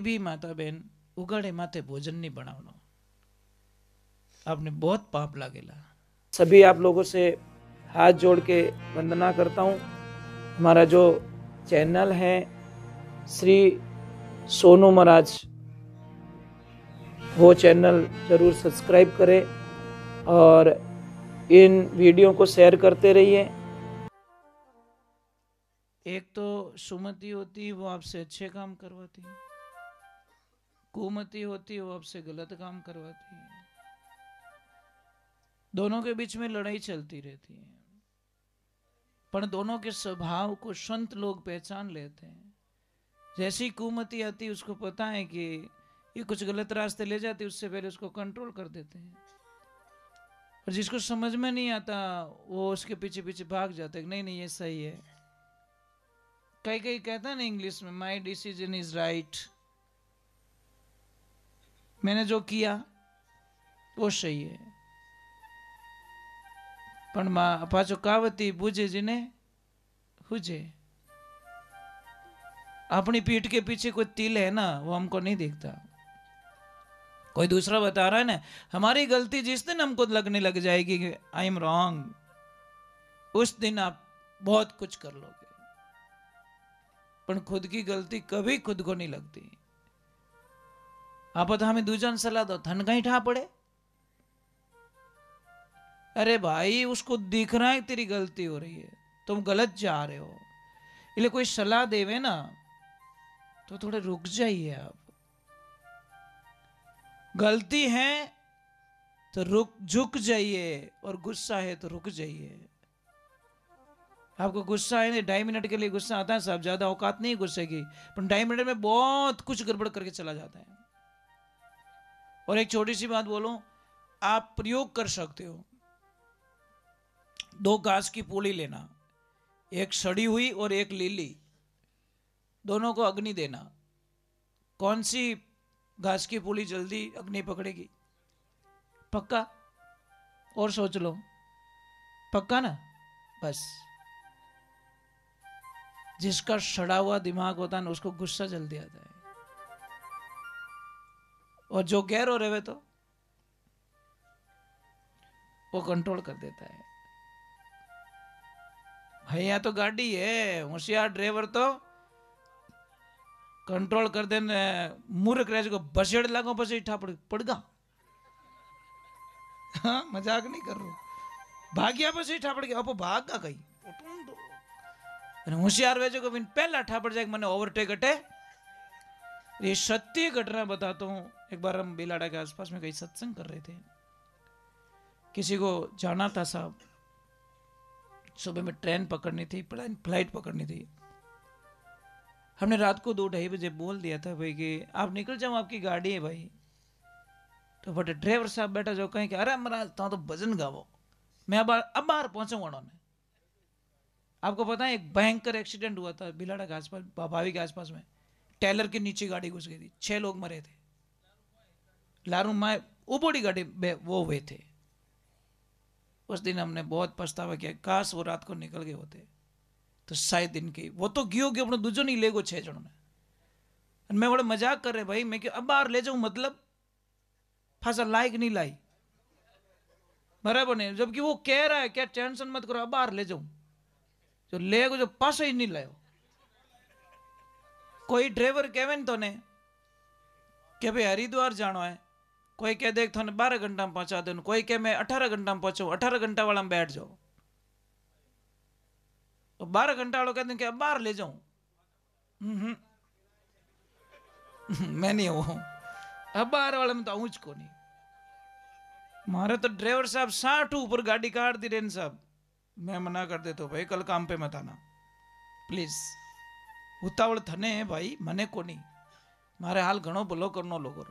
भी माता बहन उगाड़े माथे भोजन नहीं बनावनो, आपने बहुत पाप लागेला। सभी आप लोगों से हाथ जोड़ के वंदना करता हूँ। हमारा जो चैनल है श्री सोनू महाराज, वो चैनल जरूर सब्सक्राइब करें और इन वीडियो को शेयर करते रहिए। एक तो सुमति होती वो आपसे अच्छे काम करवाती, कुमति होती वो आपसे गलत काम करवाती है। दोनों के बीच में लड़ाई चलती रहती है, पर दोनों के स्वभाव को संत लोग पहचान लेते हैं। जैसी कुमति आती उसको पता है कि ये कुछ गलत रास्ते ले जाती, उससे पहले उसको कंट्रोल कर देते हैं। और जिसको समझ में नहीं आता वो उसके पीछे पीछे भाग जाते हैं, नहीं नहीं ये सही है। कई कई कहता है ना इंग्लिश में, माई डिसीजन इज राइट, मैंने जो किया वो सही है। पण पाछो कहावती बूझे जिने हुजे। अपनी पीठ के पीछे कोई तिल है ना, वो हमको नहीं दिखता। कोई दूसरा बता रहा है ना, हमारी गलती जिस दिन हमको लगने लग जाएगी कि आई एम रॉन्ग, उस दिन आप बहुत कुछ कर लोगे। पर खुद की गलती कभी खुद को नहीं लगती। आप तो हमें दूजन सलाह दो, थन कहीं ठा पड़े। अरे भाई उसको दिख रहा है तेरी गलती हो रही है, तुम गलत जा रहे हो, इसलिए कोई सलाह देवे ना तो थोड़े रुक जाइए। आप गलती है तो रुक झुक जाइए, और गुस्सा है तो रुक जाइए। आपको गुस्सा है 2.5 मिनट के लिए गुस्सा आता है, सब ज्यादा औकात नहीं गुस्से की, पर 2.5 मिनट में बहुत कुछ गड़बड़ करके चला जाता है। और एक छोटी सी बात बोलो, आप प्रयोग कर सकते हो। 2 घास की पूली लेना, एक सड़ी हुई और एक लीली, दोनों को अग्नि देना। कौन सी घास की पूली जल्दी अग्नि पकड़ेगी? पक्का? और सोच लो, पक्का ना? बस जिसका सड़ा हुआ दिमाग होता है ना, उसको गुस्सा जल्दी आता है, और जो गहरो रहे तो वो कंट्रोल कर देता है। भैया तो गाड़ी है, होशियार ड्राइवर तो कंट्रोल कर देने, मूर्ख रह को बसेड़ लागो પછી पड़गा। हाँ मजाक नहीं कर रहा, भाग्या પછી ઠાપડ गया, अपो भागा गई। होशियार वे जो पहला ठापड़ जाए मैंने ओवरटेक अटे। ये सत्य घटना बताता हूँ। एक बार हम बिलाड़ा के आसपास में कहीं सत्संग कर रहे थे, किसी को जाना था साहब, सुबह में ट्रेन पकड़नी थी, फ्लाइट पकड़नी थी। हमने रात को 2-2:30 बजे बोल दिया था भाई कि आप निकल जाओ, आपकी गाड़ी है भाई। तो बट ड्राइवर साहब बैठा जो कहें कि अरे महाराज तो भजन गावो, मैं अब बाहर पहुंचाऊंगा उन्होंने। आपको पता है एक भयंकर एक्सीडेंट हुआ था बिलाड़ा के आसपास, भावी के आसपास में। टेलर के नीचे गाड़ी घुस गई थी, 6 लोग मरे थे। लारू माए उबोड़ी गाड़ी वो हुए थे। उस दिन हमने बहुत पछतावा किया, काश वो रात को निकल गए होते तो शायद दिन की वो तो गियो गयो, अपने दूजो नहीं ले गो 6 जनों ने। मैं बड़े मजाक कर रहे भाई, मैं क्यों अब बाहर ले जाऊं, मतलब फांसा लायक नहीं लाई, बराबर नहीं। जबकि वो कह रहा है क्या टेंशन मत करो, अब बाहर ले जाऊं, जो ले गो जो पास ही नहीं लायो। कोई ड्राइवर कहवे तो ने कि भाई हरिद्वार जानो है, कोई कह देख थाने 12 घंटा में पहुंचा दे, कोई कह मैं 18 घंटा में पहुंचाऊं, 18 घंटा वाला में बैठ जाओ। तो 12 घंटा वालों कहते हैं कि अब बाहर ले जाऊं। मैं नहीं हूं, अब बाहर वाले में तो आऊंच को नहीं। मारे तो ड्राइवर साहब 60 ऊपर गाड़ी काट दी रेन साहब। मैं मना कर देता भाई कल काम पे मत आना प्लीज, उतावल थने है भाई, मने को नहीं, मारे हाल घणो भलो करनो लोगो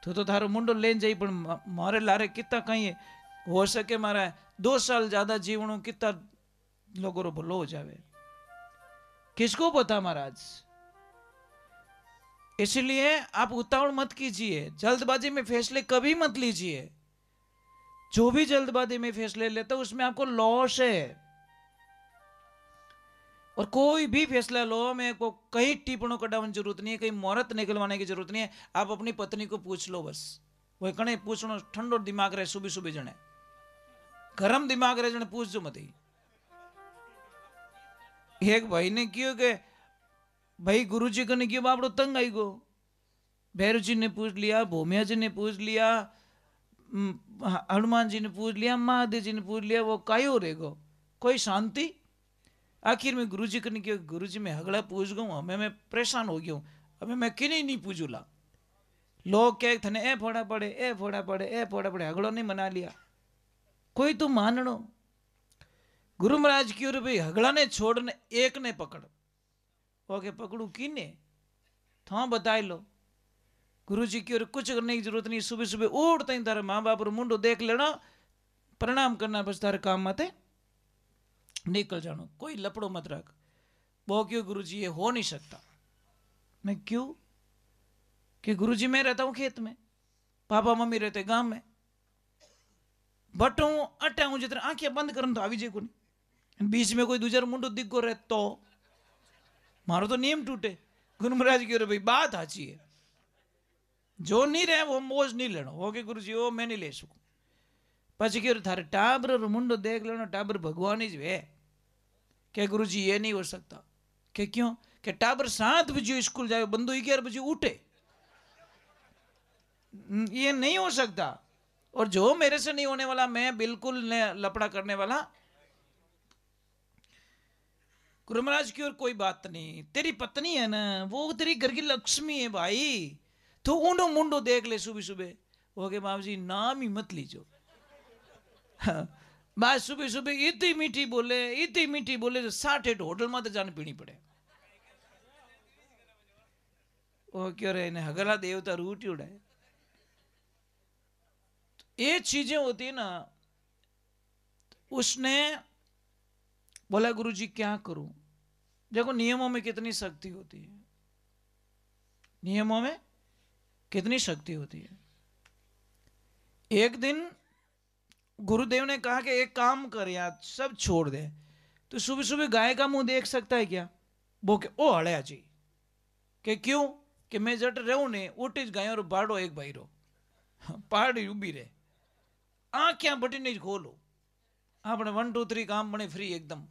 तो थारो मुंडो लेन जाई, पण मारे लारे कितना कहीं हो सके मारा 2 साल ज्यादा जीवनो कितना लोगों रो भलो हो जावे, किसको पता महाराज। इसलिए आप उतावल मत कीजिए, जल्दबाजी में फैसले कभी मत लीजिए। जो भी जल्दबाजी में फैसले लेता है उसमें आपको लॉस है। और कोई भी फैसला लो, मैं को कहीं टिप्पणों कटाने की जरूरत नहीं है, कहीं मुहूर्त निकलवाने की जरूरत नहीं है। आप अपनी पत्नी को पूछ लो बस, वो कने पूछनो ठंडो दिमाग रहे, सुबह सुबह जने गरम दिमाग रहे जने पूछ जो मत ही। एक भाई ने क्यों के भाई गुरुजी कने क्यों बापड़ो तंग आई गो, भैरव जी ने पूछ लिया, भूमिया जी ने पूछ लिया, हनुमान जी ने पूछ लिया, महादेव जी ने पूछ लिया, वो कायो रहेगो, कोई शांति। आखिर में गुरुजी कने क्यों, गुरुजी मैं हगड़ा पूछ गऊ, हमें मैं परेशान हो गया हूँ, हमें मैं किने नहीं पूछूला। लोग कह थने ए फोड़ा पड़े, ए फोड़ा पड़े, ए फोड़ा पड़े, हगड़ो नहीं मना लिया, कोई तो माननो। गुरु महाराज क्यों रे भाई हगड़ा ने छोड़ने एक ने पकड़, ओके पकड़ू किने था बताए लो। गुरु जी की कुछ करने की जरूरत नहीं, सुबह सुबह उठते ही तारे माँ बाप मुंडो देख लेना, प्रणाम करना, बस तारे काम माते निकल जानो, कोई लपड़ो मत रख। वो क्यों गुरु जी ये हो नहीं सकता। मैं क्यों, कि गुरु जी मैं रहता हूं खेत में, पापा मम्मी रहते गांव में, बटू अटा हूं जितना आंखें बंद करन तो आवी जे को नहीं, बीच में कोई दूसरा मुंडो दिखो रहे तो मारो तो नियम टूटे। गुरु महाराज की भाई बात आची है, जो नहीं रहे वो मोज नहीं लेना, हो गए गुरु जी वो मैं नहीं ले सकूं। પછી કે थारे टाबर मुंडो देख लेना, टाबर भगवान ही वे, क्या गुरु जी ये नहीं हो सकता, कि क्यों, कि टाबर 7 बजे स्कूल जाए, बंदो 11 बजे उठे, ये नहीं हो सकता। और जो मेरे से नहीं होने वाला मैं बिल्कुल लपड़ा करने वाला। गुरु महाराज की और कोई बात नहीं, तेरी पत्नी है ना, वो तेरी घर की लक्ष्मी है भाई, तो ऊंडो मुंडो देख ले सुबह सुबह। वो के बाबू जी नाम ही मत लीजो। बात सुबह सुबह इतनी मीठी बोले, इतनी मीठी बोले तो 60 होटल में तो जाने पीनी पड़े। वो क्यों रहे ने हगला देवता रूट उड़ाए। ये चीजें होती है ना, उसने बोला गुरु जी क्या करूं। देखो नियमों में कितनी शक्ति होती है, नियमों में कितनी शक्ति होती है। एक दिन गुरुदेव ने कहा कि एक काम कर यार, सब छोड़ दे, तो सुबह सुबह गाय का मुंह देख सकता है क्या। वो के ओ हड़या जी, कि क्यों, कि मैं जट रहूं ने उठी गाय और बाड़ो एक भाई रो पहाड़ी उभी रहे, आंखें बटी नहीं खोलो, આપણે 1 2 3 काम बने फ्री एकदम,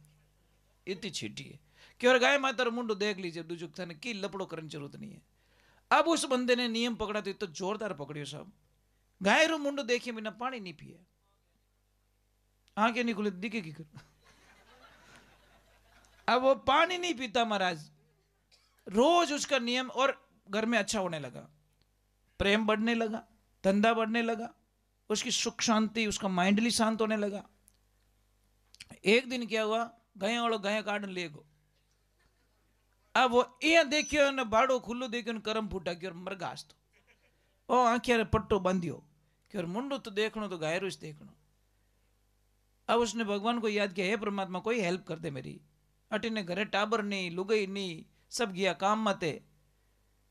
इतनी छीटी है कि और गाय माता मुंडो देख लीजिए, दूजो थाने की लपड़ो करने की जरूरत नहीं है। अब उस बंदे ने नियम पकड़ा तो जोरदार पकड़ियो साहब, गाय रो मुंडो देखे बिना पानी नहीं पिए, आंखें नहीं खुले दिखेगी कर। अब वो पानी नहीं पीता महाराज, रोज उसका नियम, और घर में अच्छा होने लगा, प्रेम बढ़ने लगा, धंधा बढ़ने लगा, उसकी सुख शांति, उसका माइंडली शांत होने लगा। एक दिन क्या हुआ, गया वालों गया काटन ले गो। अब वो ये देखियो ने बाड़ो खुल्लो देखियो करम फूटा कि और मरगास तो ओ आंखें पट्टो बांधियो कि और मुंडो तो देखनो तो गायरो इस देखनो। अब उसने भगवान को याद किया, हे परमात्मा कोई हेल्प कर दे मेरी, अटी ने घरे टाबर नहीं, लुगई नहीं, सब गया काम मते,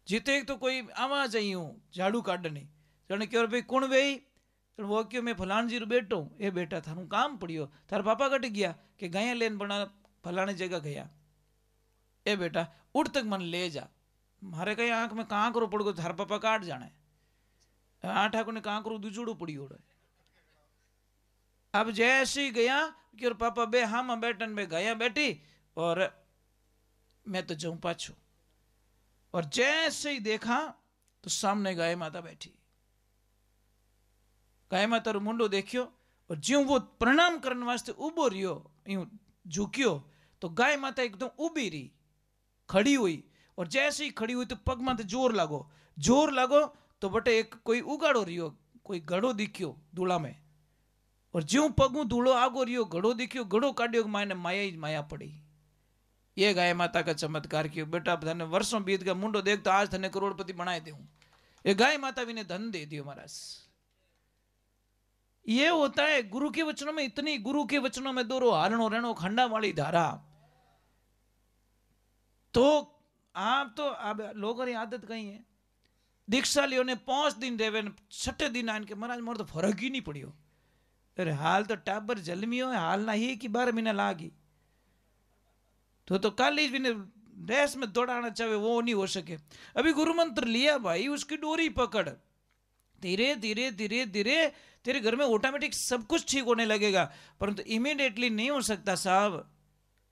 जीते तो कोई आवाज आई हूं झाड़ू काटने, जने क्यों भाई कौन भाई, तो वो क्यों मैं फलान जी बैठो, ए बेटा थारू काम पड़ियो, थार पापा कट गया कि गया लेन बना फलाने जगह गया, ए बेटा उठ तक मन ले जा, मारे कहीं आंख में कहाँ करो पड़ गो, थार पापा काट जाने, आठ आंख ने कहाँ करो दूजोड़ो पड़ी हो। अब जैसे ही गया कि और पापा बे हाँ मैं बैठन में गया बैठी, और मैं तो जाऊं पाछू, और जैसे ही देखा तो सामने गाय माता बैठी। गाय माता रो मुंडो देखियो, और ज्यों वो प्रणाम करने वास्ते उबो रियो, यूं झुकियो, तो गाय माता एकदम उबी रही, खड़ी हुई, और जैसे ही खड़ी हुई तो पग माते जोर लागो, जोर लागो तो बटे एक कोई उगाड़ो रियो, कोई घड़ो दिखियो धूला में, और ज्यों पगू धूलो आगो रियो, घड़ो दिखियो, घड़ो काढ़ियो, मायने माया ही माया पड़ी। ये गाय माता का चमत्कार कियो। बेटा धने वर्षों बीत गया, मुंडो देख तो आज धने करोड़पति बनाए दे, ये गाय माता भी ने धन दे दियो महाराज। ये होता है गुरु के वचनों में, इतनी गुरु के वचनों में दोरो हारणो रेणो खंडा वाली धारा। तो आप तो अब लोगों की आदत कहीं है, दीक्षा लियो ने 5 दिन रेवे, 6 दिन आन के महाराज मोर तो फर्क ही नहीं पड़ियो, अरे हाल तो टाबर जलमियो है, हाल ना ही कि 12 महीना लागी, तो कल ही रेस में दौड़ाना चाहे वो नहीं हो सके। अभी गुरु मंत्र लिया भाई, उसकी डोरी पकड़, धीरे धीरे धीरे धीरे तेरे घर में ऑटोमेटिक सब कुछ ठीक होने लगेगा। परंतु इमीडिएटली नहीं हो सकता साहब,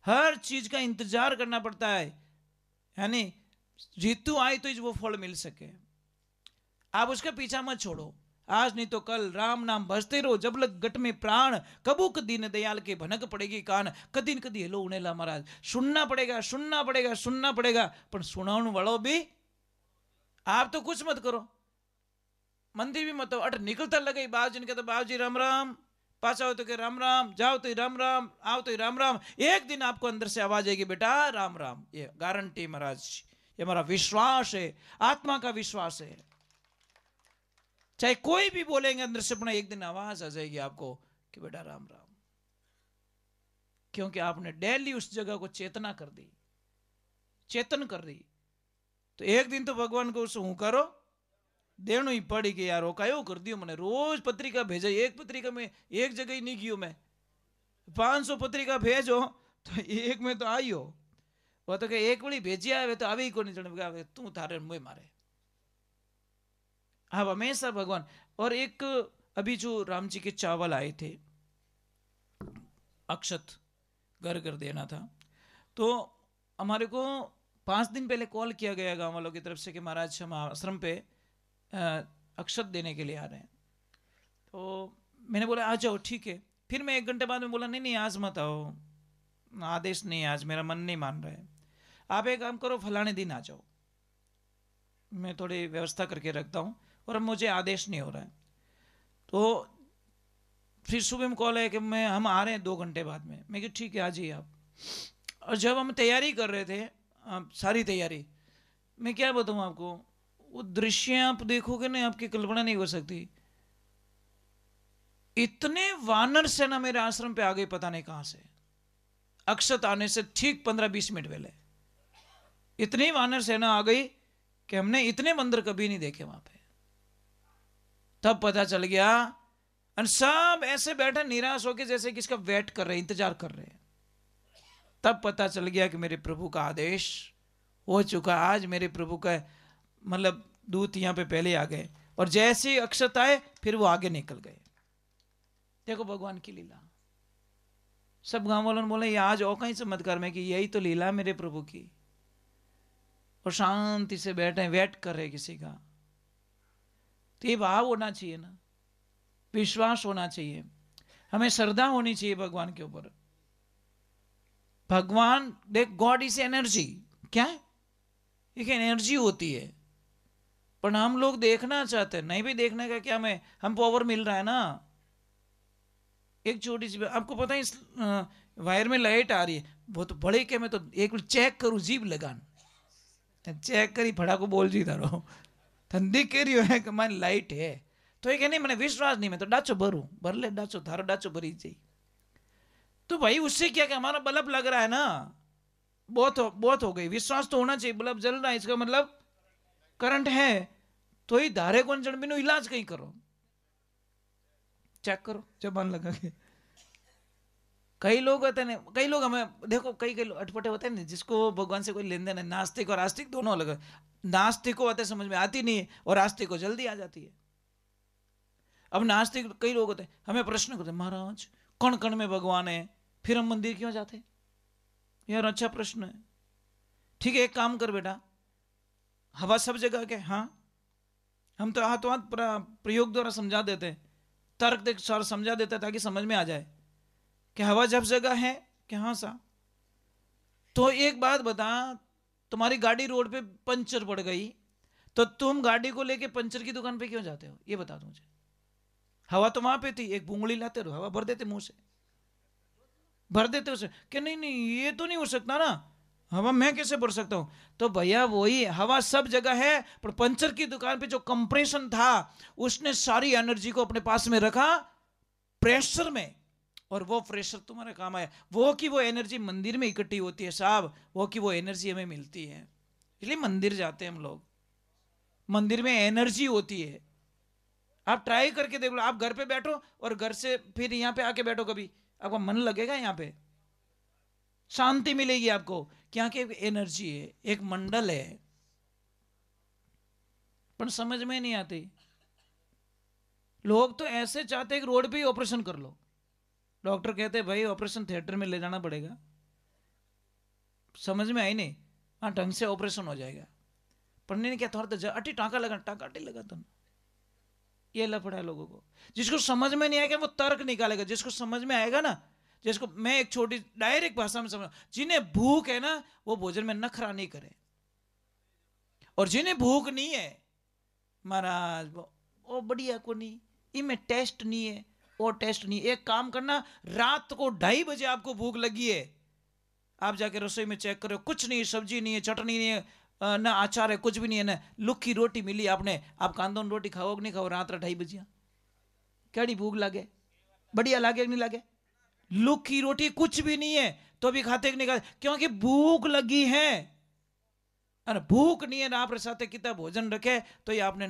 हर चीज का इंतजार करना पड़ता है, यानी ऋतु आए तो वो फल मिल सके। आप उसका पीछा मत छोड़ो, आज नहीं तो कल राम नाम भजते रहो जब लग गट में प्राण, कबूक दीन दयाल के भनक पड़ेगी कान, कदी न कदी हेलो उनेला महाराज। सुनना पड़ेगा सुनना पड़ेगा सुनना पड़ेगा, पर सुनाने वालों भी आप तो कुछ मत करो, मंदिर भी मत हो, अट निकलता लगे बाबू जी कहते बाबू जी राम राम, पास आओ तो के राम राम, जाओ तो राम राम, आओ तो राम राम। एक दिन आपको अंदर से आवाज आएगी बेटा राम राम, ये गारंटी महाराज, ये हमारा विश्वास है, आत्मा का विश्वास है। चाहे कोई भी बोलेंगे अंदर से अपना, एक दिन आवाज आ जाएगी आपको कि बेटा राम राम, क्योंकि आपने डेली उस जगह को चेतना कर दी, चेतन कर दी। तो एक दिन तो भगवान को हूं करो देनु ही पड़ी कि यार वो कयो कर दियो, मैंने रोज पत्रिका भेजा, एक पत्रिका में एक जगह ही नहीं गयो, मैं 500 पत्रिका भेजो तो एक में तो आई हो, वो तो एक बड़ी भेजी आवे तो आवे ही को नहीं चढ़, तू थारे मुँह मारे। हाँ हमेशा भगवान। और एक अभी जो राम जी के चावल आए थे, अक्षत घर घर देना था, तो हमारे को 5 दिन पहले कॉल किया गया गांव वालों की तरफ से कि महाराज हम आश्रम पे अक्षत देने के लिए आ रहे हैं। तो मैंने बोला आ जाओ ठीक है। फिर मैं 1 घंटे बाद में बोला नहीं नहीं आज मत आओ, आदेश नहीं, आज मेरा मन नहीं मान रहा है, आप एक काम करो फलाने दिन आ जाओ, मैं थोड़ी व्यवस्था करके रखता हूँ और अब मुझे आदेश नहीं हो रहा है। तो फिर सुबह में कॉल है कि हम आ रहे हैं 2 घंटे बाद में। मैं कहा ठीक है आ जाइए आप। और जब हम तैयारी कर रहे थे, सारी तैयारी, मैं क्या बताऊँ आपको, वो दृश्य आप देखोगे ना आपकी कल्पना नहीं हो सकती। इतने वानर सेना मेरे आश्रम पे आ गई, पता नहीं कहां से, अक्षत आने से ठीक 15-20 मिनट पहले इतनी वानर सेना आ गई कि हमने इतने मंदिर कभी नहीं देखे वहां पे। तब पता चल गया, और सब ऐसे बैठे निराश होके जैसे किसका वेट कर रहे, इंतजार कर रहे हैं। तब पता चल गया कि मेरे प्रभु का आदेश हो चुका। आज मेरे प्रभु का मतलब दूत यहाँ पे पहले आ गए, और जैसे ही अक्षत आए फिर वो आगे निकल गए। देखो भगवान की लीला। सब गांव वालों ने बोला ये आज और कहीं चमत्कार में कि यही तो लीला मेरे प्रभु की, और शांति से बैठे वेट कर रहे किसी का। तो ये भाव होना चाहिए ना, विश्वास होना चाहिए, हमें श्रद्धा होनी चाहिए भगवान के ऊपर। भगवान देख, गॉड इज एनर्जी। क्या है? एक एनर्जी होती है, पर हम लोग देखना चाहते हैं। नहीं भी देखने का क्या, में हम पावर मिल रहा है ना। एक छोटी सी आपको पता है, इस वायर में लाइट आ रही है, वो तो बड़े के मैं तो एक चेक करूं, जीभ लगान चेक करी फड़ा को बोल जी धरो ठंडी के रही है कि मारी लाइट है, तो ये नहीं मैंने विश्वास नहीं, मैं तो डाचो भरू भर ले, डाचो थारो डाचो भरी जाए। तो भाई उससे क्या कि हमारा बल्ब लग रहा है ना, बहुत हो गई। विश्वास तो होना चाहिए, बल्ब जल रहा है इसका मतलब करंट है, तो ही धारे कौन जड़ बिनो इलाज कहीं करो, चेक करो जबान लगा के। कई लोग होते हैं, कई लोग हमें देखो, कई लोग अटपटे होते हैं ना, जिसको भगवान से कोई लेन देन है। नास्तिक और आस्तिक दोनों अलग है। नास्तिक को बातें समझ में आती नहीं है, और आस्तिक को जल्दी आ जाती है। अब नास्तिक कई लोग होते हैं, हमें प्रश्न करते हैं महाराज कण कण में भगवान है, फिर हम मंदिर क्यों जाते? यार अच्छा प्रश्न है। ठीक है एक काम कर बेटा, हवा सब जगह के, हाँ हम तो हाथों हाथ प्रयोग द्वारा समझा देते हैं, तर्क सार समझा देते हैं ताकि समझ में आ जाए कि हवा जब जगह है कि हाँ सा। तो एक बात बता, तुम्हारी गाड़ी रोड पे पंचर पड़ गई, तो तुम गाड़ी को लेके पंचर की दुकान पे क्यों जाते हो? ये बता दो मुझे। हवा तो वहां पे थी, एक बुंगली लाते रहो, हवा भर देते मुंह से, भर देते उसे कि नहीं नहीं ये तो नहीं हो सकता ना, हवा मैं कैसे भर सकता हूं? तो भैया वही हवा सब जगह है, पर पंचर की दुकान पे जो कंप्रेशन था उसने सारी एनर्जी को अपने पास में रखा प्रेशर में, और वो प्रेशर तुम्हारे काम आया। वो की वो एनर्जी मंदिर में इकट्ठी होती है साहब, वो की वो एनर्जी हमें मिलती है, इसलिए मंदिर जाते हैं हम लोग। मंदिर में एनर्जी होती है। आप ट्राई करके देख लो, आप घर पे बैठो और घर से फिर यहां पे आके बैठो, कभी आपका मन लगेगा? यहां पे शांति मिलेगी आपको। क्या कि एक एनर्जी है, एक मंडल है, पर समझ में नहीं आती। लोग तो ऐसे चाहते हैं कि रोड पे ही ऑपरेशन कर लो। डॉक्टर कहते हैं भाई ऑपरेशन थिएटर में ले जाना पड़ेगा, समझ में आई नहीं, हाँ ढंग से ऑपरेशन हो जाएगा। पर नहीं क्या थोड़ा तो अटी टाँका लगा, टाँका अटी लगा तुम, ये लफड़ा है लोगों को। जिसको समझ में नहीं आएगा वो तर्क निकालेगा, जिसको समझ में आएगा ना, जिसको मैं एक छोटी डायरेक्ट भाषा में समझ, जिन्हें भूख है ना वो भोजन में नखरा नहीं करे, और जिन्हें भूख नहीं है महाराज वो बढ़िया को नहीं, इनमें टेस्ट नहीं है, वो टेस्ट नहीं। एक काम करना, रात को 2:30 बजे आपको भूख लगी है, आप जाके रसोई में चेक करो, कुछ नहीं, सब्जी नहीं है, चटनी नहीं है, ना अचार है, कुछ भी नहीं है, ना लुखी रोटी मिली आपने, आप कांदों रोटी खाओ कि नहीं खाओ रात 2:30 बजे, केड़ी भूख लगे, बढ़िया लागे कि नहीं लागे? लुखी रोटी कुछ भी नहीं है तो भी खाते कि नहीं खाते? क्योंकि भूख लगी है। अरे भूख नहीं है ना आपके साथ कितना भोजन रखे, तो ये आपने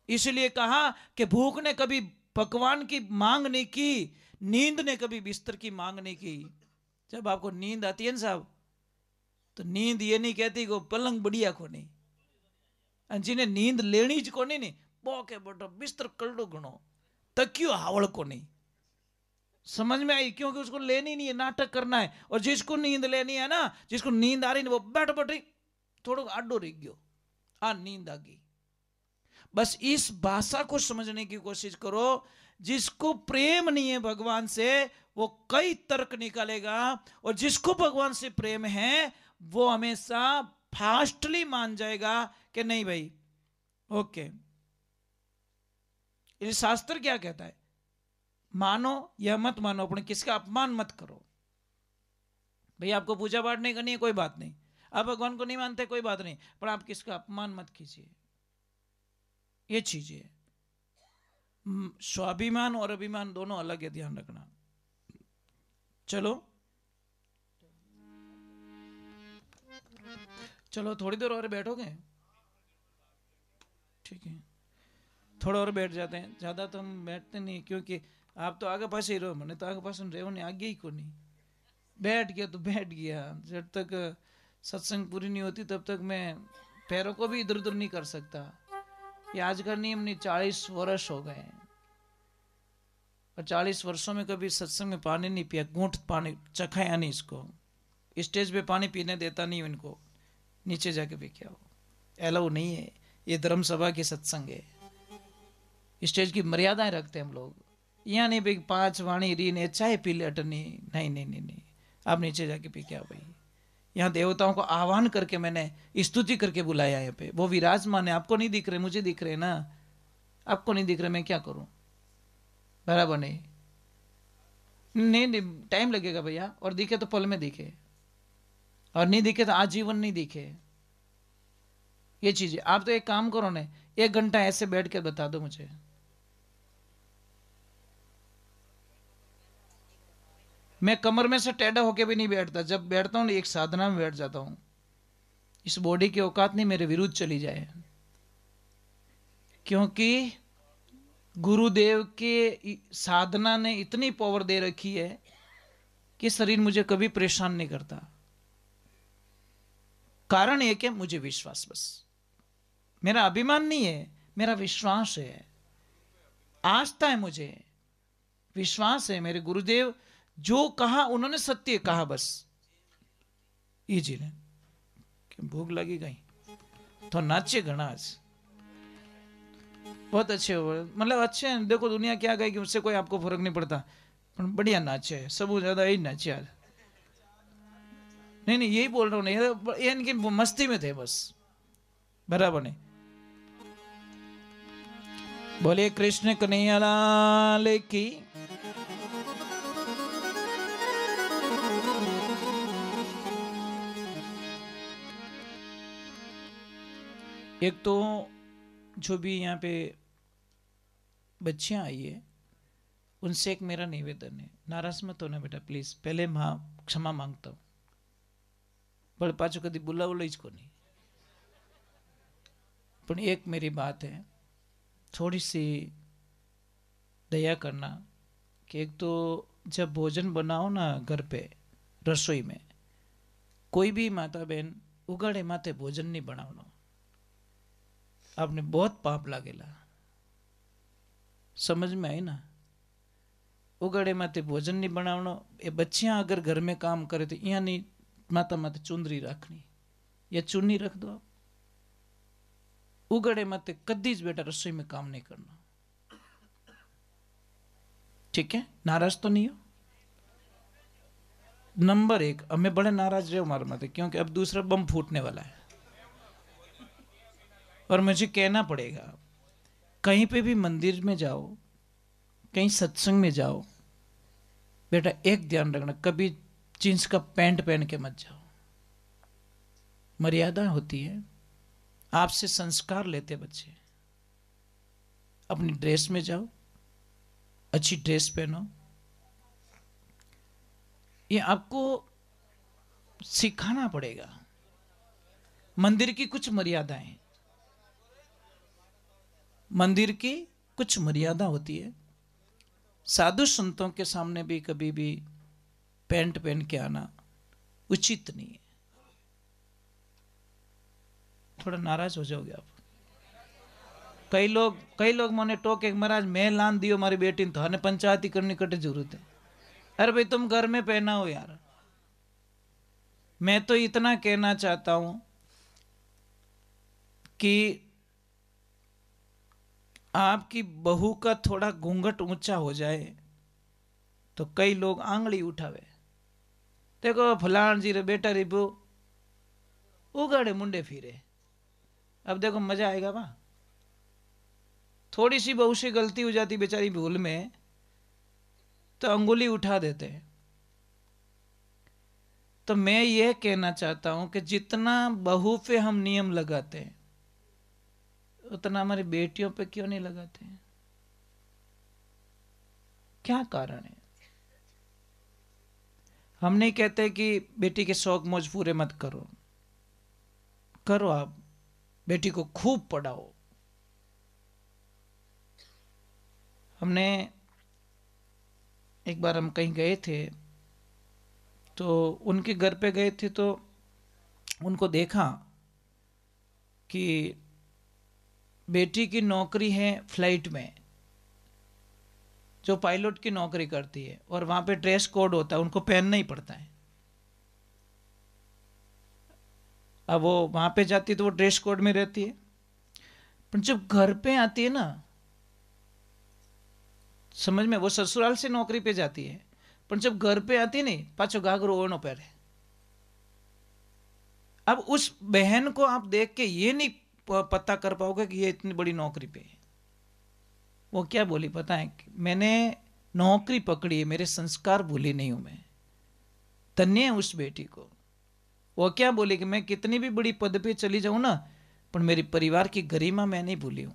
इसलिए कहा कि भूख ने कभी पकवान की मांग नहीं की, नींद ने कभी बिस्तर की मांग नहीं की। जब आपको नींद आती है ना साहब, तो नींद ये नहीं कहती कि पलंग बढ़िया को नहीं, जिन्हें नींद लेनी ज को नहीं वो के बेटो बिस्तर कलडो घणो, तकियो हावड़ को नहीं। समझ में आई? क्योंकि उसको लेनी नहीं है, नाटक करना है। और जिसको नींद लेनी है ना, जिसको नींद आ रही है वो बैठ बैठ थोड़ा आडो रह गयो, आ नींद आ गई। बस इस भाषा को समझने की कोशिश करो। जिसको प्रेम नहीं है भगवान से वो कई तर्क निकालेगा, और जिसको भगवान से प्रेम है वो हमेशा फास्टली मान जाएगा कि नहीं भाई ओके। ये शास्त्र क्या कहता है? मानो या मत मानो, अपने किसका अपमान मत करो। भाई आपको पूजा पाठ नहीं करनी है कोई बात नहीं, आप भगवान को नहीं मानते कोई बात नहीं, पर आप किसका अपमान मत कीजिए। ये चीज है, स्वाभिमान और अभिमान दोनों अलग है, ध्यान रखना। चलो चलो थोड़ी देर और बैठोगे? ठीक है, थोड़ा और बैठ जाते हैं, ज़्यादा तो हम बैठते नहीं, क्योंकि आप तो आगे पास ही रहो, मैंने तो आगे पास रहो नहीं, आगे ही को नहीं। बैठ गया तो बैठ गया, जब तक सत्संग पूरी नहीं होती तब तक मैं पैरों को भी इधर उधर नहीं कर सकता। ये आज का नियम नहीं, 40 वर्ष हो गए, और 40 वर्षों में कभी सत्संग में पानी नहीं पिया, घूंट पानी चखाया नहीं इसको, स्टेज पे पानी पीने देता नहीं इनको, नीचे जाके भी क्या हो, अलाउ नहीं है। ये धर्म सभा की सत्संग है, स्टेज की मर्यादाएं रखते हैं हम लोग। यहाँ नहीं भाई 5 वाणी री ने चाय पी ले अटनी, नहीं नहीं नहीं नहीं, आप नीचे जाके पी क्या भाई। यहाँ देवताओं को आह्वान करके मैंने स्तुति करके बुलाया यहाँ पे, वो विराजमान है, आपको नहीं दिख रहे, मुझे दिख रहे ना, आपको नहीं दिख रहे, मैं क्या करूं? बराबर नहीं, नहीं नहीं टाइम लगेगा भैया, और दिखे तो पल में दिखे, और नहीं दिखे तो आजीवन नहीं दिखे। ये चीज है। आप तो एक काम करो ना, 1 घंटा ऐसे बैठ के बता दो मुझे, मैं कमर में से टेढ़ा होके भी नहीं बैठता, जब बैठता हूँ एक साधना में बैठ जाता हूँ। इस बॉडी की औकात नहीं मेरे विरुद्ध चली जाए, क्योंकि गुरुदेव के साधना ने इतनी पावर दे रखी है कि शरीर मुझे कभी परेशान नहीं करता। कारण एक है, मुझे विश्वास, बस मेरा अभिमान नहीं है, मेरा विश्वास है, आस्था है, मुझे विश्वास है। मेरे गुरुदेव जो कहा उन्होंने सत्य कहा, बस ये जी ले। भूख लगी गई तो नाचे घना आज बहुत अच्छे हो, मतलब अच्छे हैं। देखो दुनिया क्या कहेगी उससे कोई आपको फर्क नहीं पड़ता, पर बढ़िया नाचे है, सब ज्यादा यही नाचे आज। नहीं नहीं यही बोल रहा हूँ, नहीं ये इनकी मस्ती में थे बस, बराबर नहीं। बोले कृष्ण कन्हैया लाल की। एक तो जो भी यहाँ पे बच्चियां आई है उनसे एक मेरा निवेदन है, नाराज मत होना बेटा प्लीज, पहले मां क्षमा मांगता हूं, पर पाचो कभी बुलावलो ज कोनी। पर एक मेरी बात है, थोड़ी सी दया करना, कि एक तो जब भोजन बनाओ ना घर पे, रसोई में कोई भी माता बहन उगाड़े माथे भोजन नहीं बनावनो, आपने बहुत पाप लागेला। समझ में आई ना? उगाड़े माथे भोजन नहीं बनावनो। ये बच्चियां अगर घर में काम करे तो यहाँ नहीं माता माथे चुंदरी रखनी या चुन्नी रख दो आप। उगाड़े माथे कदी ज बेटा रसोई में काम नहीं करना, ठीक है? नाराज तो नहीं हो? नंबर 1, हमें बड़े नाराज रहे हमारे माथे, क्योंकि अब दूसरा बम फूटने वाला है और मुझे कहना पड़ेगा। कहीं पे भी मंदिर में जाओ, कहीं सत्संग में जाओ, बेटा एक ध्यान रखना, कभी जींस का पैंट पहन के मत जाओ। मर्यादा होती है, आपसे संस्कार लेते बच्चे। अपनी ड्रेस में जाओ, अच्छी ड्रेस पहनो। ये आपको सिखाना पड़ेगा। मंदिर की कुछ मर्यादाएं, मंदिर की कुछ मर्यादा होती है। साधु संतों के सामने भी कभी भी पैंट पहन के आना उचित नहीं है। थोड़ा नाराज हो जाओगे आप। कई लोग मैंने टोके, महाराज मैं लान दियो मारी बेटी ने, तो हने पंचायती करनी कटे जरूरत है। अरे भाई तुम घर में पहना हो यार। मैं तो इतना कहना चाहता हूं कि आपकी बहू का थोड़ा घूंघट ऊंचा हो जाए तो कई लोग आंगली उठावे। देखो फलान जी रे बेटा री बहू उगाड़े मुंडे फिरे। अब देखो मजा आएगा वहां। थोड़ी सी बहू से गलती हो जाती बेचारी भूल में तो अंगुली उठा देते हैं। तो मैं ये कहना चाहता हूं कि जितना बहू पे हम नियम लगाते हैं उतना हमारी बेटियों पे क्यों नहीं लगाते हैं? क्या कारण है? हम नहीं कहते कि बेटी के शौक मौज पूरे मत करो, करो। आप बेटी को खूब पढ़ाओ। हमने एक बार हम कहीं गए थे तो उनके घर पे गए थे, तो उनको देखा कि बेटी की नौकरी है फ्लाइट में, जो पायलट की नौकरी करती है, और वहां पे ड्रेस कोड होता है, उनको पहनना ही पड़ता है। अब वो वहां पे जाती है तो वो ड्रेस कोड में रहती है, पर जब घर पे आती है ना, समझ में, वो ससुराल से नौकरी पे जाती है, पर जब घर पे आती नहीं पाछो घाघरो ओढ़नो पहरे। अब उस बहन को आप देख के ये नहीं पता कर पाओगे कि ये इतनी बड़ी नौकरी पे है। वो क्या बोली पता है? मैंने नौकरी पकड़ी है, मेरे संस्कार भूली नहीं हूं मैं। धन्य है उस बेटी को। वो क्या बोली कि मैं कितनी भी बड़ी पद पे चली जाऊं ना, पर मेरी परिवार की गरिमा मैं नहीं भूली हूं।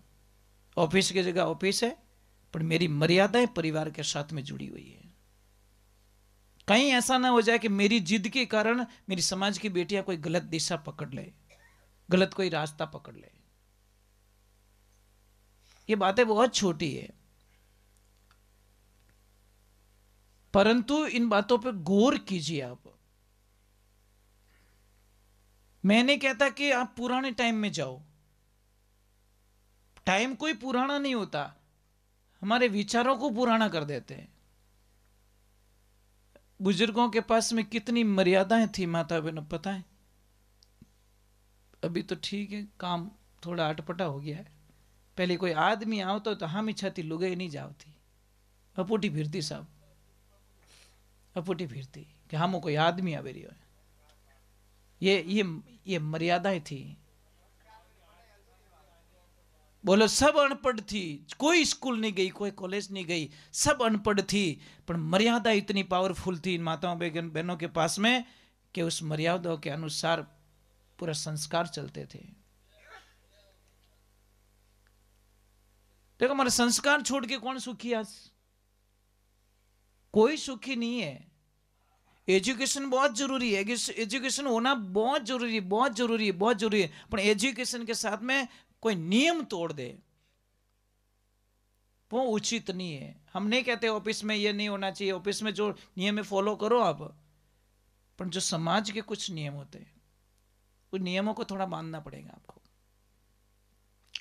ऑफिस की जगह ऑफिस है, पर मेरी मर्यादाएं परिवार के साथ में जुड़ी हुई है। कहीं ऐसा ना हो जाए कि मेरी जिद के कारण मेरी समाज की बेटियां कोई गलत दिशा पकड़ ले, गलत कोई रास्ता पकड़ ले। ये बातें बहुत छोटी है, परंतु इन बातों पे गौर कीजिए आप। मैं नहीं कहता कि आप पुराने टाइम में जाओ, टाइम कोई पुराना नहीं होता, हमारे विचारों को पुराना कर देते हैं। बुजुर्गों के पास में कितनी मर्यादाएं थी माता बहनों, पता है? अभी तो ठीक है, काम थोड़ा अटपटा हो गया है। पहले कोई आदमी आओ तो हम इच्छा थी लुगाई नहीं जाती, अपोटी फिरती साहब, अपोटी फिरती कि हम कोई आदमी आवे रही है। ये मर्यादाएं थी। बोलो सब अनपढ़ थी, कोई स्कूल नहीं गई, कोई कॉलेज नहीं गई, सब अनपढ़ थी, पर मर्यादा इतनी पावरफुल थी इन माताओं बहनों के पास में कि उस मर्यादाओं के अनुसार पूरा संस्कार चलते थे। देखो हमारे संस्कार छोड़ के कौन सुखी? आज कोई सुखी नहीं है। एजुकेशन बहुत जरूरी है, एजुकेशन होना बहुत जरूरी है, बहुत जरूरी है, बहुत जरूरी है, पर एजुकेशन के साथ में कोई नियम तोड़ दे वो उचित नहीं है। हम नहीं कहते ऑफिस में ये नहीं होना चाहिए, ऑफिस में जो नियम है फॉलो करो आप, पर जो समाज के कुछ नियम होते हैं, उन नियमों को थोड़ा मानना पड़ेगा आपको।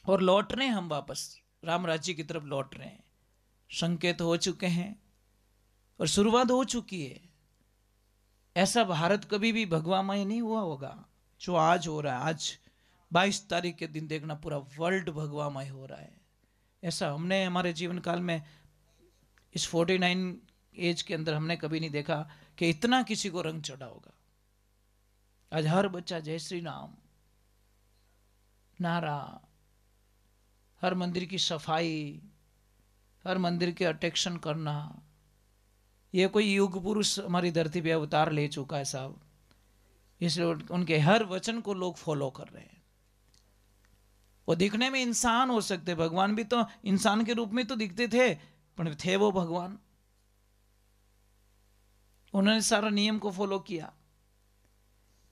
और लौट रहे हैं हम वापस राम राज्य की तरफ लौट रहे हैं। संकेत हो चुके हैं और शुरुआत हो चुकी है। ऐसा भारत कभी भी भगवामय नहीं हुआ होगा जो आज हो रहा है। आज 22 तारीख के दिन देखना पूरा वर्ल्ड भगवामय हो रहा है। ऐसा हमने हमारे जीवन काल में इस 49 एज के अंदर हमने कभी नहीं देखा कि इतना किसी को रंग चढ़ा होगा। आज हर बच्चा जय श्री राम नारा, हर मंदिर की सफाई, हर मंदिर के अटेक्शन करना, ये कोई युग पुरुष हमारी धरती पे अवतार ले चुका है साहब, इसलिए उनके हर वचन को लोग फॉलो कर रहे हैं। वो दिखने में इंसान हो सकते, भगवान भी तो इंसान के रूप में तो दिखते थे, पर थे वो भगवान। उन्होंने सारा नियम को फॉलो किया।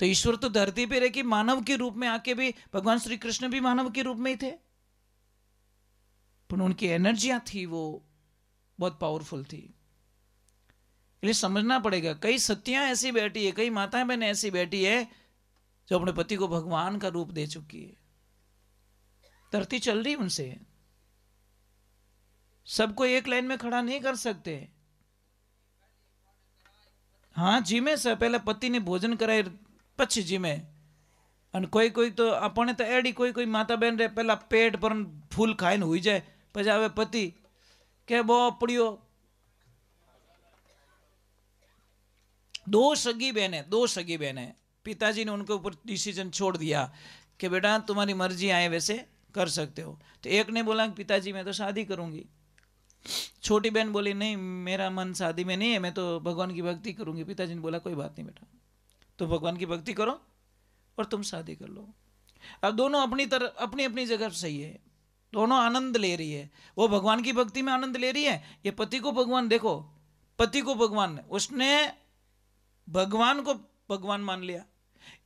तो ईश्वर तो धरती पे रहे कि मानव के रूप में आके भी, भगवान श्री कृष्ण भी मानव के रूप में ही थे, पर उनकी एनर्जियां थी वो बहुत पावरफुल थी। इसलिए समझना पड़ेगा, कई सतियां ऐसी बैठी है, कई माताएं बहनें ऐसी बैठी है जो अपने पति को भगवान का रूप दे चुकी है। धरती चल रही उनसे। सबको एक लाइन में खड़ा नहीं कर सकते। हाँ जी में से पहले पति ने भोजन कराए પછી જીમે। અને કોઈ કોઈ તો આપણે તો એડી કોઈ કોઈ માતા બેન રે પેલા પેટ પર ફૂલ ખાઈને હોઈ જાય, પછી આવે પતિ કે બો પડ્યો। दो सगी बहने पिताजी ने उनके ऊपर डिसीजन छोड़ दिया कि बेटा तुम्हारी मर्जी आए वैसे कर सकते हो। तो एक ने बोला कि पिताजी मैं तो शादी करूंगी। छोटी बहन बोली नहीं मेरा मन शादी में नहीं है, मैं तो भगवान की भक्ति करूंगी। पिताजी ने बोला कोई बात नहीं बेटा, तो भगवान की भक्ति करो और तुम शादी कर लो। अब दोनों अपनी तरफ अपनी अपनी जगह सही है, दोनों आनंद ले रही है। वो भगवान की भक्ति में आनंद ले रही है, ये पति को भगवान, देखो पति को भगवान, उसने भगवान को भगवान मान लिया,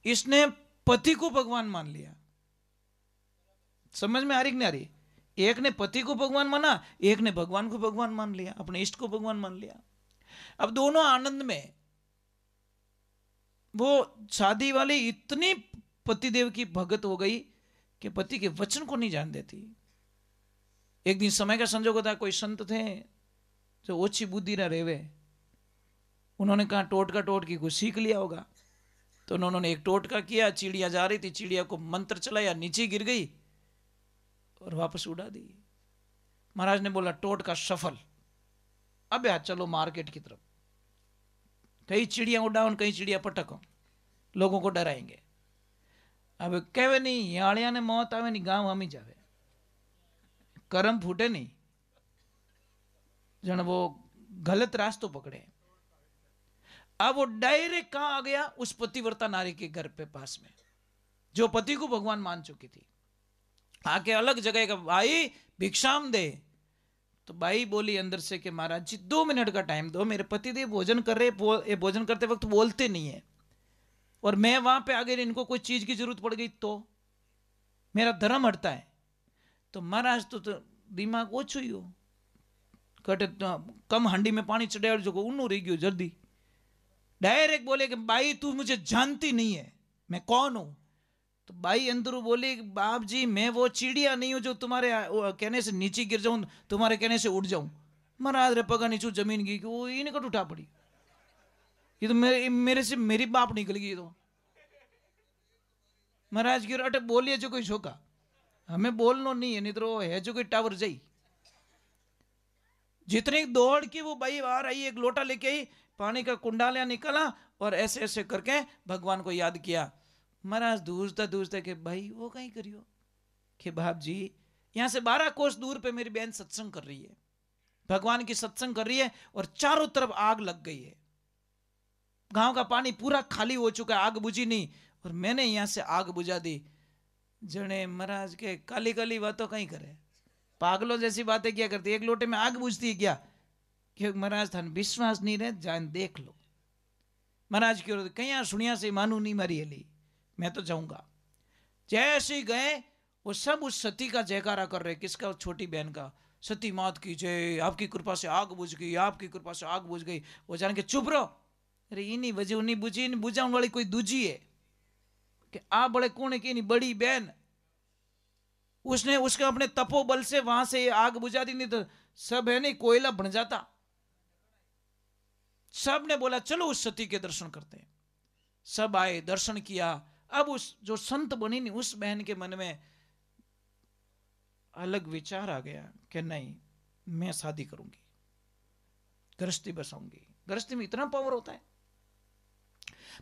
इसने पति को भगवान मान लिया। समझ में आ रही कि नहीं आ रही? एक ने पति को भगवान माना, एक ने भगवान को भगवान मान लिया, अपने इष्ट को भगवान मान लिया। अब दोनों आनंद में। वो शादी वाली इतनी पतिदेव की भगत हो गई कि पति के वचन को नहीं जान देती। एक दिन समय का संजोग होता, कोई संत थे जो ओछी बुद्धि ना रेवे, उन्होंने कहा टोटका टोटकी को सीख लिया होगा। तो उन्होंने एक टोटका किया, चिड़िया जा रही थी, चिड़िया को मंत्र चलाया, नीचे गिर गई और वापस उड़ा दी। महाराज ने बोला टोटका सफल, अब यार चलो मार्केट की तरफ, कई चिड़िया उड़ाओ कई चिड़िया पटको, लोगों को डराएंगे। अब कहे नहीं याड़िया ने मौत आवे नहीं गांव हमी जावे, करम फूटे नहीं, जन वो गलत रास्तों पकड़े। अब वो डायरेक्ट कहां आ गया? उस पतिव्रता नारी के घर पे पास में, जो पति को भगवान मान चुकी थी। आके अलग जगह का भाई भिक्षाम दे। तो बाई बोली अंदर से कि महाराज जी 2 मिनट का टाइम दो, मेरे पति देव भोजन कर रहे, भोजन करते वक्त बोलते नहीं है, और मैं वहां पे अगर इनको कोई चीज की जरूरत पड़ गई तो मेरा धर्म हटता है। तो महाराज तो दिमाग ओछो ही हो, कटे कम हांडी में पानी चढ़ाड़ जो ऊनो रही गयो जल्दी। डायरेक्ट बोले कि बाई तू मुझे जानती नहीं है, मैं कौन हूं? तो बाई अंदरू बोली बाप जी मैं वो चिड़िया नहीं हूं जो तुम्हारे कहने से नीचे गिर जाऊं, तुम्हारे कहने से उड़ जाऊं। महाराज रे पगा नीचू जमीन गई कि वो इन्हें कट उठा पड़ी, ये तो मेरे से मेरी बाप निकल गई। तो महाराज की अटे बोलिए जो कोई शोका, हमें बोलना नहीं है, नहीं तो है जो कोई टावर जाई। जितनी दौड़ की वो बाई बाहर आई, एक लोटा लेके आई, पानी का कुंडालिया निकला और ऐसे ऐसे करके भगवान को याद किया। महाराज दूसता कि भाई वो कहीं करियो कि बाप जी यहां से 12 कोस दूर पे मेरी बहन सत्संग कर रही है, भगवान की सत्संग कर रही है, और चारों तरफ आग लग गई है, गांव का पानी पूरा खाली हो चुका है, आग बुझी नहीं, और मैंने यहां से आग बुझा दी। जने महाराज के काली काली बातों कहीं करे, पागलों जैसी बातें क्या करती, एक लोटे में आग बुझती है क्या? कि महाराज थान विश्वास नहीं रहे जान देख लो। महाराज क्यों कहीं सुनिया से मानू नहीं मरी हली, मैं तो जाऊंगा। जैसे ही गए वो सब उस सती का जयकारा कर रहे, किसका? छोटी बहन का। सती मात की जय, आपकी कृपा से आग बुझ गई, आपकी कृपा से आग बुझ गई। वो जान के चुप रहो, अरे इनी वजह नहीं बुझी, बुझाने वाली कोई दूजी है कि आ बड़े कौन है कि बड़ी बहन, उसने उसके अपने तपोबल से वहां से आग बुझा दी, नहीं तो सब है नहीं कोयला बन जाता। सब ने बोला चलो उस सती के दर्शन करते हैं। सब आए, दर्शन किया। अब उस जो संत बनी नहीं, उस बहन के मन में अलग विचार आ गया कि नहीं, मैं शादी करूंगी, गृहस्थी बसाऊंगी। गृहस्थी में इतना पावर होता है।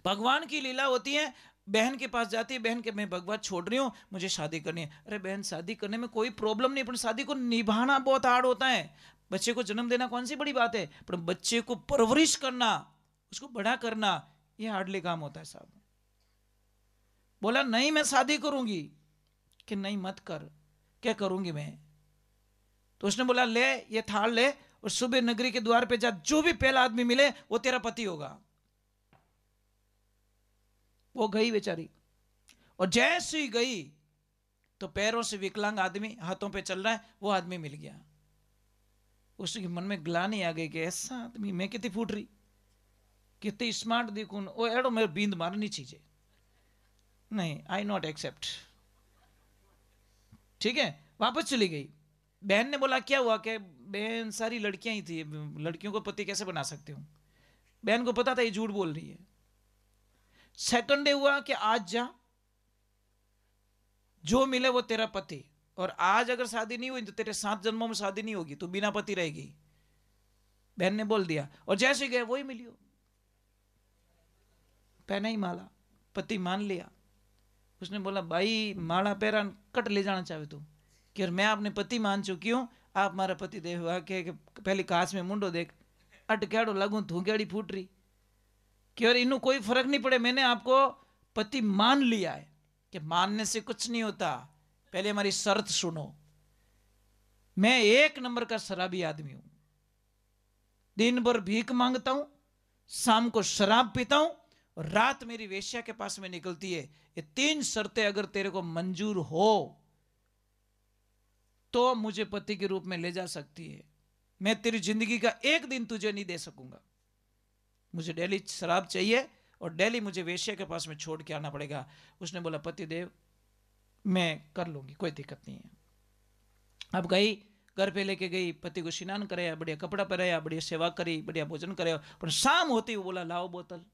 भगवान की लीला होती है, बहन के पास जाती है, बहन के मैं भगवान छोड़ रही हूं, मुझे शादी करनी है। अरे बहन, शादी करने में कोई प्रॉब्लम नहीं, पर शादी को निभाना बहुत हार्ड होता है। बच्चे को जन्म देना कौन सी बड़ी बात है, पर बच्चे को परवरिश करना, उसको बड़ा करना, यह हार्डली काम होता है साहब। बोला नहीं मैं शादी करूंगी। कि नहीं मत कर। क्या करूंगी मैं? तो उसने बोला ले ये थाल ले और सुबह नगरी के द्वार पे जा, जो भी पहला आदमी मिले वो तेरा पति होगा। वो गई बेचारी, और जैसे ही गई तो पैरों से विकलांग आदमी हाथों पे चल रहा है, वो आदमी मिल गया। उसके मन में ग्लानि आ गई कि ऐसा आदमी, मैं कितनी फूट रही, कितनी स्मार्ट दिखूं, ओ एडो मेरे बींद मारनी चीजें, नहीं आई नॉट एक्सेप्ट। ठीक है, वापस चली गई। बहन ने बोला क्या हुआ? कि बहन सारी लड़कियां ही थी, लड़कियों को पति कैसे बना सकती हूं? बहन को पता था ये झूठ बोल रही है। सेकंड डे हुआ कि आज जा, जो मिले वो तेरा पति, और आज अगर शादी नहीं हुई तो तेरे 7 जन्मों में शादी नहीं होगी, तू बिना पति रहेगी। बहन ने बोल दिया, और जैसे गए वही मिलियो, पहना ही माला, पति मान लिया। उसने बोला भाई माला पहरा कट ले जाना चाहे तू, कि मैं अपने पति मान चुकी हूं, आप मारा पति देव हुआ कि पहले कांच में मुंडो देख, अटकेड़ो लगू धूकेड़ी फूट रही, कि और इन्हों कोई फर्क नहीं पड़े, मैंने आपको पति मान लिया है। कि मानने से कुछ नहीं होता, पहले हमारी शर्त सुनो। मैं 1 नंबर का शराबी आदमी हूं, दिन भर भीख मांगता हूं, शाम को शराब पीता हूं, और रात मेरी वेश्या के पास में निकलती है। ये 3 शर्तें अगर तेरे को मंजूर हो तो मुझे पति के रूप में ले जा सकती है। मैं तेरी जिंदगी का 1 दिन तुझे नहीं दे सकूंगा। मुझे डेली शराब चाहिए और डेली मुझे वेश्या के पास में छोड़ के आना पड़ेगा। उसने बोला पति देव मैं कर लूंगी, कोई दिक्कत नहीं है। अब गई, घर पे लेके गई, पति को स्नान कराया, बढ़िया कपड़ा पहनाया, बढ़िया सेवा करी, बढ़िया भोजन कराया। पर शाम होती वो बोला लाओ बोतल।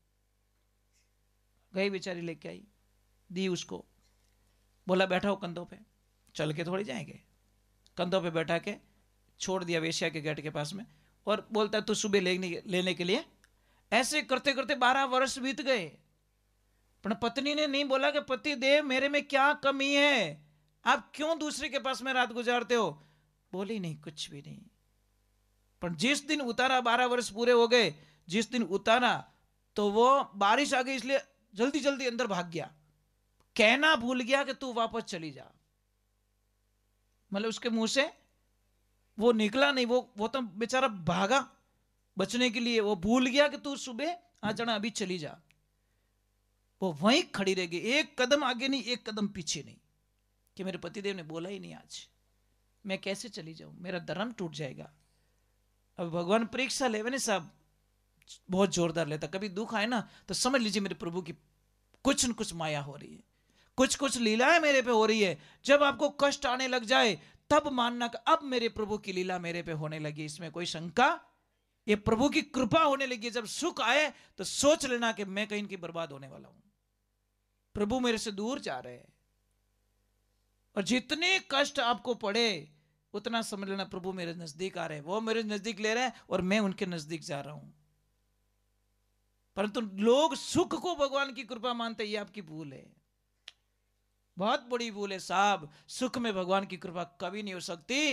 गई बेचारी लेके आई, दी उसको, बोला बैठाओ कंधों पे, चल के थोड़ी जाएंगे। कंधों पे बैठा के छोड़ दिया वेश्या के गेट के पास में, और बोलता तू सुबह लेने के लिए। ऐसे करते करते 12 वर्ष बीत गए। पर पत्नी ने नहीं बोला कि पति देव मेरे में क्या कमी है, आप क्यों दूसरे के पास में रात गुजारते हो? बोली नहीं कुछ भी नहीं। पर जिस दिन उतारा, 12 वर्ष पूरे हो गए, जिस दिन उतारा तो वो बारिश आ गई, इसलिए जल्दी जल्दी अंदर भाग गया। कहना भूल गया कि तू वापस चली जा, मतलब उसके मुंह से वो निकला नहीं, वो तो बेचारा भागा बचने के लिए। वो भूल गया कि तू सुबह आ जाना, अभी चली जा। वो वहीं खड़ी रह गई, 1 कदम आगे नहीं, 1 कदम पीछे नहीं, कि मेरे पतिदेव ने बोला ही नहीं आज, मैं कैसे चली जाऊं, मेरा धर्म टूट जाएगा। अब भगवान परीक्षा लेवे नहीं साहब, बहुत जोरदार लेता। कभी दुख आए ना तो समझ लीजिए मेरे प्रभु की कुछ न कुछ माया हो रही है, कुछ कुछ लीलाएं मेरे पे हो रही है। जब आपको कष्ट आने लग जाए तब मानना कि अब मेरे प्रभु की लीला मेरे पे होने लगी, इसमें कोई शंका, ये प्रभु की कृपा होने लगी। जब सुख आए तो सोच लेना कि मैं कहीं की बर्बाद होने वाला हूं, प्रभु मेरे से दूर जा रहे हैं। और जितने कष्ट आपको पड़े उतना समझ लेना प्रभु मेरे नजदीक आ रहे हैं, वो मेरे नजदीक ले रहे हैं और मैं उनके नजदीक जा रहा हूं। परंतु लोग सुख को भगवान की कृपा मानते, ये आपकी भूल है, बहुत बड़ी भूल है साहब। सुख में भगवान की कृपा कभी नहीं हो सकती।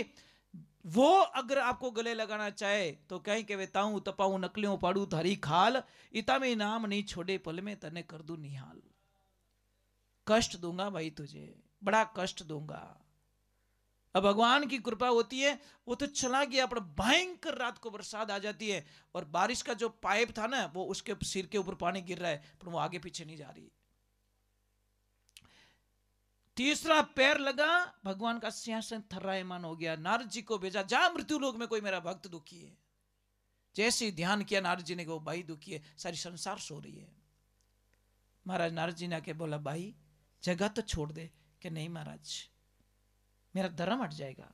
वो अगर आपको गले लगाना चाहे तो कहीं के वेताऊं तपाऊं नकलियों पाड़ू थारी खाल, इता में नाम नहीं छोड़े पल में तने कर दूं निहाल। कष्ट दूंगा भाई तुझे, बड़ा कष्ट दूंगा। अब भगवान की कृपा होती है, वो तो चला गया, पर भयंकर रात को बरसात आ जाती है और बारिश का जो पाइप था ना वो उसके सिर के ऊपर पानी गिर रहा है, पर वो आगे पीछे नहीं जा रही। तीसरा पैर लगा, भगवान का सिंहासन थर्रायमान हो गया। नारद जी को भेजा, जा मृत्यु लोक में कोई मेरा भक्त दुखी है, जैसे ही ध्यान किया नारद जी ने कहा भाई दुखी है, सारी संसार सो रही है। महाराज नारद जी ने आके बोला भाई जगह तो छोड़ दे। कि नहीं महाराज मेरा धर्म हट जाएगा।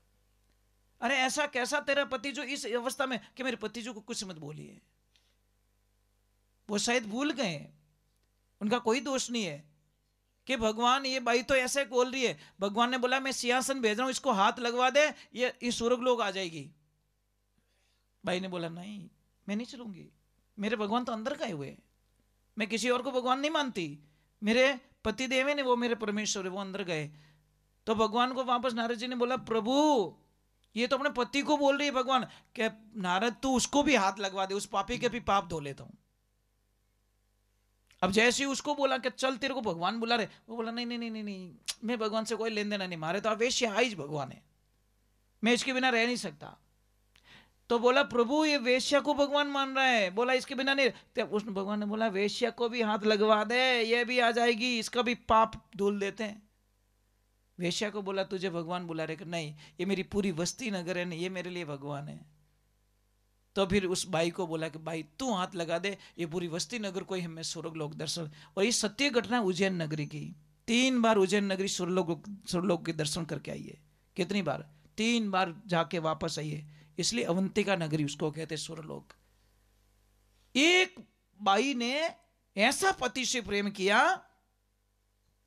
अरे ऐसा कैसा तेरा पति जो इस अवस्था में, कि मेरे पति जी को कुछ मत बोलिए, वो शायद भूल गए, उनका कोई दोष नहीं है। कि भगवान ये बाई तो ऐसे बोल रही है, भगवान ने बोला मैं सिंहासन भेज रहा हूं, इसको हाथ लगवा दे, ये स्वर्ग लोग आ जाएगी। भाई ने बोला नहीं मैं नहीं चलूंगी, मेरे भगवान तो अंदर गए हुए, मैं किसी और को भगवान नहीं मानती, मेरे पति देव ने वो मेरे परमेश्वर है, वो अंदर गए। तो भगवान को वापस नारद जी ने बोला प्रभु ये तो अपने पति को बोल रही है भगवान, कि नारद तू उसको भी हाथ लगवा दे, उस पापी के भी पाप धो लेता हूं। अब जैसे ही उसको बोला कि चल तेरे को भगवान बुला रहे, वो बोला नहीं नहीं नहीं नहीं नहीं, मैं भगवान से कोई लेन देना नहीं, मारे तो अवश्य आइज भगवान है, मैं इसके बिना रह नहीं सकता। तो बोला प्रभु ये वेश्या को भगवान मान रहा है, बोला इसके बिना नहीं। तो उस भगवान ने बोला वेश्या को भी हाथ लगवा दे, ये भी आ जाएगी, इसका भी पाप धुल देते हैं। वेश्या को बोला तुझे भगवान बुला रहे, नहीं ये मेरी पूरी वस्ती नगर है, नहीं ये मेरे लिए भगवान है। तो फिर उस भाई को बोला कि भाई तू हाथ लगा दे, ये पूरी वस्ती नगर को ही हमें स्वर्ग लोक दर्शन। और ये सत्य घटना उज्जैन नगरी की, 3 बार उज्जैन नगरी स्वर्गलोक के दर्शन करके आई है। कितनी बार? 3 बार जाके वापस आई है, इसलिए अवंतिका नगरी उसको कहते स्वर्गलोक। एक बाई ने ऐसा पति से प्रेम किया,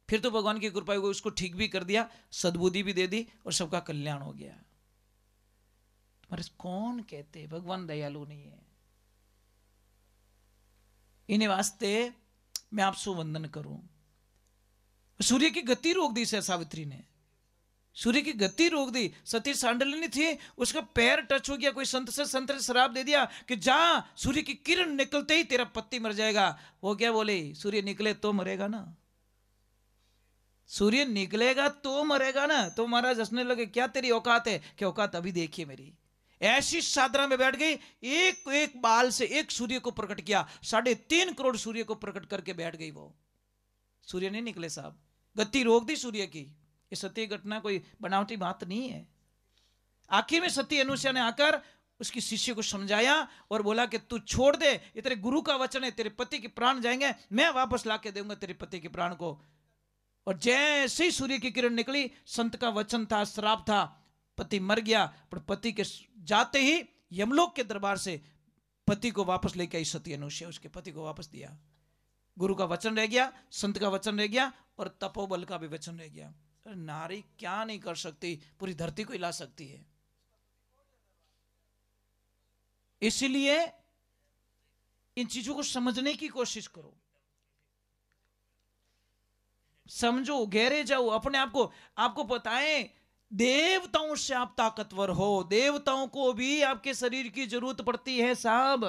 फिर तो भगवान की कृपा हुई, उसको ठीक भी कर दिया, सद्बुद्धि भी दे दी और सबका कल्याण हो गया। तुम्हारे कौन कहते भगवान दयालु नहीं है? इन्हें वास्ते मैं आपसे वंदन करूं। सूर्य की गति रोक दी सावित्री ने, सूर्य की गति रोक दी। सती सांडलिनी थी, उसका पैर टच हो गया, कोई संत से श्राप दे दिया कि जा सूर्य की किरण निकलते ही तेरा पति मर जाएगा। वो क्या बोले? सूर्य निकले तो मरेगा ना, सूर्य निकलेगा तो मरेगा ना। तो महाराज हंसने लगे, क्या तेरी औकात है? क्या औकात? अभी देखिए मेरी। ऐसी साधना में बैठ गई, एक एक बाल से एक सूर्य को प्रकट किया, 3.5 करोड़ सूर्य को प्रकट करके बैठ गई। वो सूर्य नहीं निकले साहब, गति रोक दी सूर्य की। ये सत्य घटना कोई बनावटी बात नहीं है। आखिर में सती अनुसुईया ने आकर उसकी शिष्य को समझाया और बोला कि तू छोड़ दे, ये तेरे गुरु का वचन है, तेरे पति के प्राण जाएंगे, मैं वापस ला के दूंगा तेरे पति के प्राण को। और जैसे ही सूर्य की किरण निकली, संत का वचन था, श्राप था, पति मर गया। पर पति के जाते ही यमलोक के दरबार से पति को वापस लेके आई सती अनुसुईया, उसके पति को वापस दिया। गुरु का वचन रह गया, संत का वचन रह गया और तपोबल का भी वचन रह गया। नारी क्या नहीं कर सकती, पूरी धरती को हिला सकती है। इसलिए इन चीजों को समझने की कोशिश करो, समझो, गहरे जाओ, अपने आप को आपको बताएं देवताओं से आप ताकतवर हो। देवताओं को भी आपके शरीर की जरूरत पड़ती है साहब।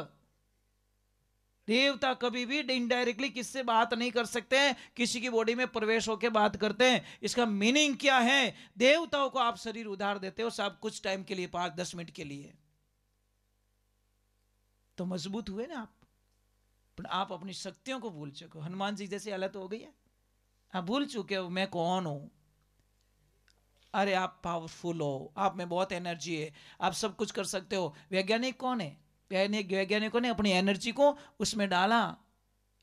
देवता कभी भी इनडायरेक्टली किससे बात नहीं कर सकते हैं, किसी की बॉडी में प्रवेश होकर बात करते हैं। इसका मीनिंग क्या है? देवताओं को आप शरीर उधार देते हो साहब, कुछ टाइम के लिए, 5-10 मिनट के लिए, तो मजबूत हुए ना आप। पर आप अपनी शक्तियों को भूल चुके हो। हनुमान जी जैसी हालत हो गई है, आप भूल चुके हो मैं कौन हूं। अरे आप पावरफुल हो, आप में बहुत एनर्जी है, आप सब कुछ कर सकते हो। वैज्ञानिक कौन है? वैज्ञानिकों ने अपनी एनर्जी को उसमें डाला,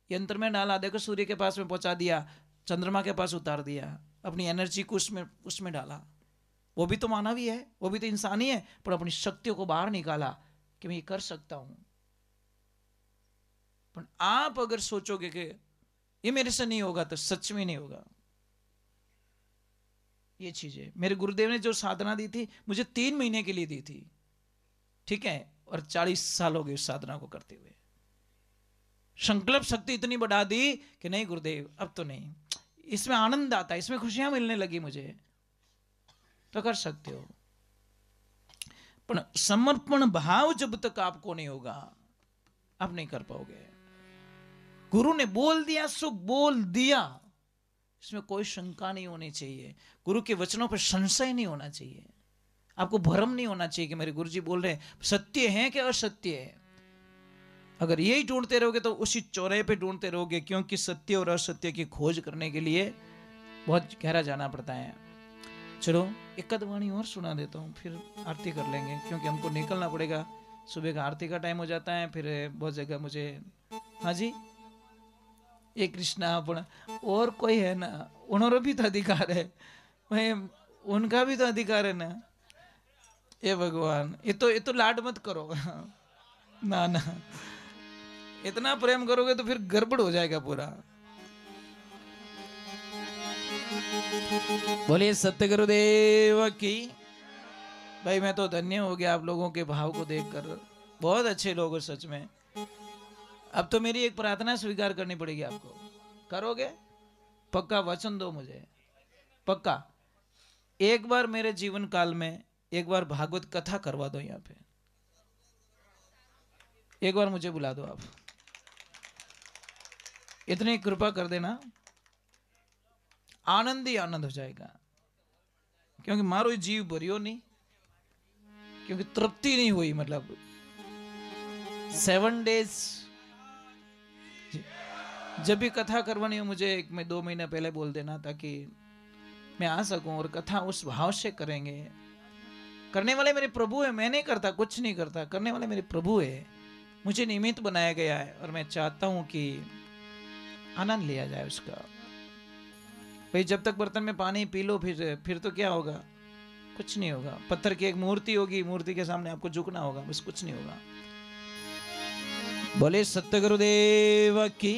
यंत्र में डाला, देखो सूर्य के पास में पहुंचा दिया, चंद्रमा के पास उतार दिया, अपनी एनर्जी को उसमें डाला। वो भी तो मानव ही है, वो भी तो इंसान ही है, पर अपनी शक्तियों को बाहर निकाला कि मैं ये कर सकता हूं। पर आप अगर सोचोगे कि ये मेरे से नहीं होगा, तो सच में नहीं होगा। ये चीजें मेरे गुरुदेव ने जो साधना दी थी, मुझे 3 महीने के लिए दी थी, ठीक है, और 40 साल हो गए उस साधना को करते हुए। संकल्प शक्ति इतनी बढ़ा दी कि नहीं गुरुदेव अब तो नहीं, इसमें आनंद आता है, इसमें खुशियां मिलने लगी मुझे, तो कर सकते हो। पर समर्पण भाव जब तक आपको नहीं होगा, आप नहीं कर पाओगे। गुरु ने बोल दिया सो बोल दिया, इसमें कोई शंका नहीं होनी चाहिए। गुरु के वचनों पर संशय नहीं होना चाहिए, आपको भ्रम नहीं होना चाहिए कि मेरे गुरुजी बोल रहे हैं सत्य है कि असत्य है। अगर यही ढूंढते रहोगे तो उसी चौराहे पे ढूंढते रहोगे, क्योंकि सत्य और असत्य की खोज करने के लिए बहुत गहरा जाना पड़ता है। चलो एक आध वाणी और सुना देता हूं, फिर आरती कर लेंगे, क्योंकि हमको निकलना पड़ेगा। सुबह का आरती का टाइम हो जाता है, फिर बहुत जगह मुझे, हाँ जी, ये कृष्णा अपना और कोई है ना, उन्होंने भी तो अधिकार है, वही उनका भी तो अधिकार है ना। ये भगवान, ये तो लाड मत करो ना ना, इतना प्रेम करोगे तो फिर गड़बड़ हो जाएगा पूरा। बोलिए सत्य गुरुदेव की। भाई मैं तो धन्य हो गया आप लोगों के भाव को देखकर, बहुत अच्छे लोग हो सच में। अब तो मेरी एक प्रार्थना स्वीकार करनी पड़ेगी आपको, करोगे? पक्का वचन दो मुझे, पक्का एक बार मेरे जीवन काल में एक बार भागवत कथा करवा दो यहाँ पे, एक बार मुझे बुला दो आप, इतनी कृपा कर देना, आनंद ही आनंद हो जाएगा। क्योंकि मारो जीव भरियो नहीं, क्योंकि तृप्ति नहीं हुई, मतलब 7 डेज जब भी कथा करवानी हो मुझे 2 महीना पहले बोल देना, ताकि मैं आ सकूं और कथा उस भाव से करेंगे। करने वाले मेरे प्रभु है, मैं नहीं करता, कुछ नहीं करता, करने वाले मेरे प्रभु है, मुझे निमित्त बनाया गया है और मैं चाहता हूं कि आनंद लिया जाए उसका। भाई जब तक बर्तन में पानी पी लो फिर तो क्या होगा, कुछ नहीं होगा। पत्थर की एक मूर्ति होगी, मूर्ति के सामने आपको झुकना होगा, बस कुछ नहीं होगा। बोले सत्य गुरुदेव की।